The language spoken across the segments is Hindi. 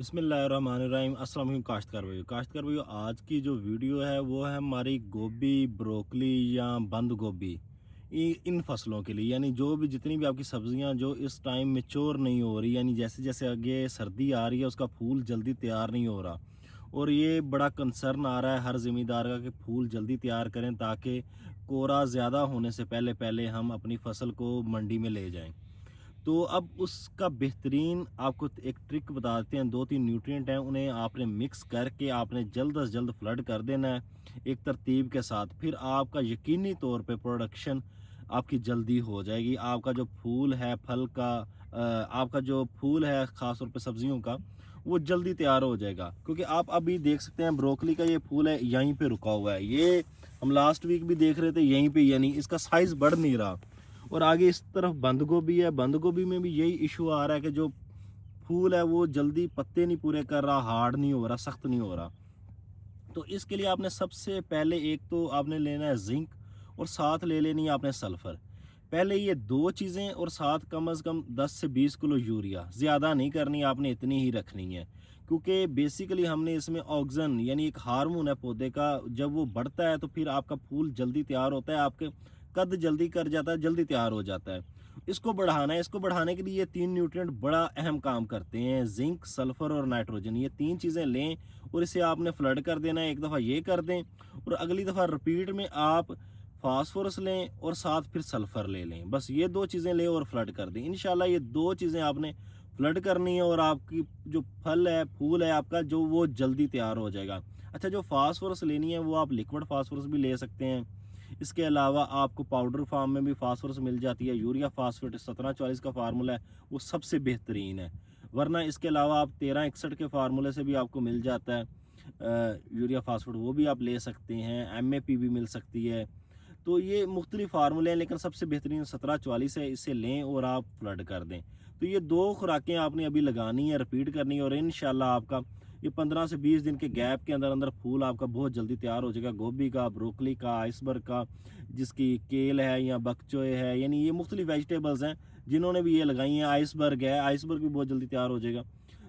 बिस्मिल्लाहिर्रहमानिर्रहीम। अस्सलाम वालेकुम काश्तकार भाइयों, आज की जो वीडियो है वो है हमारी गोभी, ब्रोकली या बंद गोभी, इन फसलों के लिए। यानी जो भी जितनी भी आपकी सब्जियां जो इस टाइम मेच्योर नहीं हो रही, यानी जैसे जैसे आगे सर्दी आ रही है उसका फूल जल्दी तैयार नहीं हो रहा। और ये बड़ा कंसर्न आ रहा है हर ज़िम्मेदार का कि फूल जल्दी तैयार करें ताकि कोरा ज़्यादा होने से पहले पहले हम अपनी फसल को मंडी में ले जाएं। तो अब उसका बेहतरीन आपको एक ट्रिक बता देते हैं। 2-3 न्यूट्रिएंट हैं, उन्हें आपने मिक्स करके आपने जल्द से जल्द फ्लड कर देना है एक तरतीब के साथ। फिर आपका यकीनी तौर पे प्रोडक्शन आपकी जल्दी हो जाएगी। आपका जो फूल है फल का आपका जो फूल है ख़ास तौर पे सब्जियों का, वो जल्दी तैयार हो जाएगा। क्योंकि आप अभी देख सकते हैं ब्रोकली का ये फूल है यहीं पे रुका हुआ है। ये हम लास्ट वीक भी देख रहे थे यहीं पे, यानी इसका साइज़ बढ़ नहीं रहा। और आगे इस तरफ बंद गोभी है, बंद गोभी में भी यही इशू आ रहा है कि जो फूल है वो जल्दी पत्ते नहीं पूरे कर रहा, हार्ड नहीं हो रहा, सख्त नहीं हो रहा। तो इसके लिए आपने सबसे पहले एक तो आपने लेना है जिंक, और साथ ले लेनी है आपने सल्फर। पहले ये दो चीज़ें, और साथ कम से कम 10 से 20 किलो यूरिया। ज़्यादा नहीं करनी, आपने इतनी ही रखनी है। क्योंकि बेसिकली हमने इसमें ऑक्सीजन यानी एक हार्मोन है पौधे का, जब वो बढ़ता है तो फिर आपका फूल जल्दी तैयार होता है, आपके कद जल्दी कर जाता है, जल्दी तैयार हो जाता है। इसको बढ़ाना है, इसको बढ़ाने के लिए ये 3 न्यूट्रिएंट बड़ा अहम काम करते हैं। जिंक, सल्फर और नाइट्रोजन, ये 3 चीज़ें लें और इसे आपने फ्लड कर देना है। एक दफ़ा ये कर दें और अगली दफ़ा रिपीट में आप फास्फोरस लें और साथ फिर सल्फर ले लें। बस ये 2 चीज़ें लें और फ्लड कर दें। इंशाल्लाह ये 2 चीज़ें आपने फ्लड करनी है और आपकी जो फल है, फूल है आपका, जो वो जल्दी तैयार हो जाएगा। अच्छा, जो फास्फोरस लेनी है वो आप लिक्विड फास्फोरस भी ले सकते हैं। इसके अलावा आपको पाउडर फार्म में भी फास्फोरस मिल जाती है। यूरिया फास्फेट 1740 का फार्मूला है, वो सबसे बेहतरीन है। वरना इसके अलावा आप 1361 के फार्मूले से भी आपको मिल जाता है यूरिया फास्फेट, वो भी आप ले सकते हैं। MAP भी मिल सकती है। तो ये मुख्तलिफ फार्मूले हैं, लेकिन सबसे बेहतरीन 1740 है। इसे लें और आप फ्लड कर दें। तो ये 2 खुराकें आपने अभी लगानी है, रिपीट करनी है, और इंशाल्लाह आपका ये 15 से 20 दिन के गैप के अंदर अंदर फूल आपका बहुत जल्दी तैयार हो जाएगा। गोभी का, ब्रोकली का, आइसबर्ग का, जिसकी केल है या बकचोए है, यानी ये मुख्तलिफ वेजिटेबल्स हैं जिन्होंने भी ये लगाई हैं। आइसबर्ग है, आइसबर्ग भी बहुत जल्दी तैयार हो जाएगा।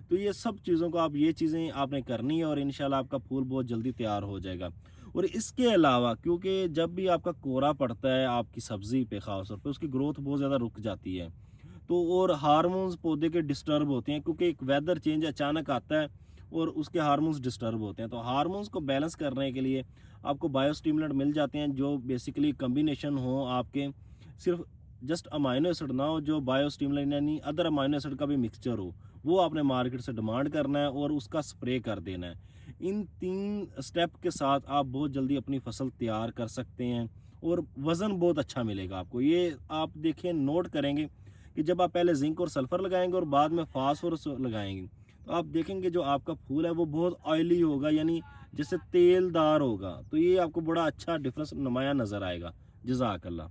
तो ये सब चीज़ों को आप, ये चीज़ें आपने करनी है और इंशाल्लाह आपका फूल बहुत जल्दी तैयार हो जाएगा। और इसके अलावा, क्योंकि जब भी आपका कोहरा पड़ता है आपकी सब्ज़ी पे ख़ास तौर पे, उसकी ग्रोथ बहुत ज़्यादा रुक जाती है। तो और हार्मोन्स पौधे के डिस्टर्ब होते हैं, क्योंकि एक वेदर चेंज अचानक आता है और उसके हार्मोन्स डिस्टर्ब होते हैं। तो हार्मोन्स को बैलेंस करने के लिए आपको बायोस्टिमुलेंट मिल जाते हैं, जो बेसिकली कम्बिनेशन हो आपके, सिर्फ जस्ट अमाइनो एसिड ना हो, जो बायोस्टिमुलेंट यानी अदर अमाइनो एसिड का भी मिक्सचर हो, वो आपने मार्केट से डिमांड करना है और उसका स्प्रे कर देना है। इन 3 स्टेप के साथ आप बहुत जल्दी अपनी फसल तैयार कर सकते हैं और वज़न बहुत अच्छा मिलेगा आपको। ये आप देखें, नोट करेंगे कि जब आप पहले जिंक और सल्फर लगाएंगे और बाद में फास्फोरस लगाएंगे, तो आप देखेंगे जो आपका फूल है वो बहुत ऑयली होगा, यानी जैसे तेलदार होगा। तो ये आपको बड़ा अच्छा डिफरेंस नुमाया नज़र आएगा। जज़ाकल्लाह।